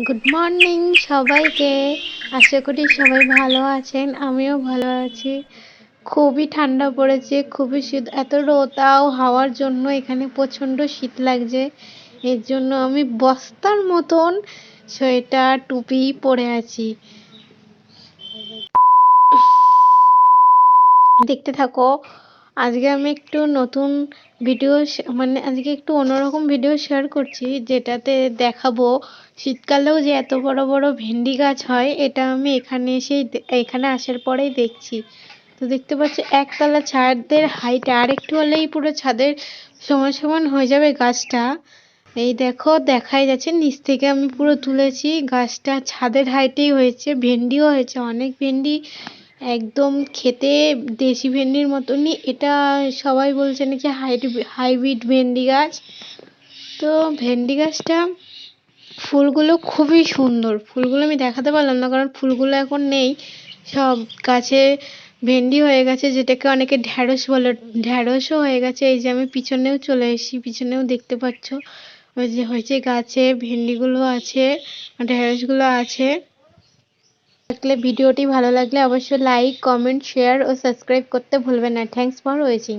Good morning সবাইকে। আশা করি সবাই ভালো আছেন, আমিও ভালো আছি। খুবই ঠান্ডা পড়েছে, খুবই শীত, এত রোদাও হাওয়ার জন্য এখানে প্রচণ্ড শীত লাগছে। এর জন্য আমি বস্তার মতন সোয়েটার টুপি পরে আছি। দেখতে থাকো। আজকে আমি একটু নতুন ভিডিও মানে আজকে একটু অন্যরকম ভিডিও শেয়ার করছি, যেটাতে দেখাবো শীতকালেও যে এত বড় বড় ভেন্ডি গাছ হয়। এটা আমি এখানে আসার পরেই দেখছি। তো দেখতে পাচ্ছি একতলা ছাদের হাইট, আর একটু হলেই পুরো ছাদের সমান সমান হয়ে যাবে গাছটা। এই দেখো, দেখাই যাচ্ছে নিচ থেকে আমি পুরো তুলেছি। গাছটা ছাদের হাইটেই হয়েছে, ভেন্ডিও হয়েছে অনেক ভেন্ডি, একদম খেতে দেশি ভেন্ডির মতনই। এটা সবাই বলছে নাকি হাইব্রিড ভেন্ডি গাছ। তো ভেন্ডি গাছটা ফুলগুলো খুবই সুন্দর। ফুলগুলো আমি দেখাতে পারলাম না, কারণ ফুলগুলো এখন নেই, সব গাছে ভেন্ডি হয়ে গেছে, যেটাকে অনেকে ঢ্যাঁড়স বলে। ঢ্যাঁড়সও হয়ে গেছে। এই যে আমি পিছনেও চলে এসেছি, পিছনেও দেখতে পাচ্ছ ওই যে হয়েছে গাছে ভেন্ডিগুলো আছে, ঢ্যাঁড়সগুলো আছে। ভিডিওটি ভালো লাগলে অবশ্যই লাইক, কমেন্ট, শেয়ার ও সাবস্ক্রাইব করতে ভুলবেন না। Thanks for watching.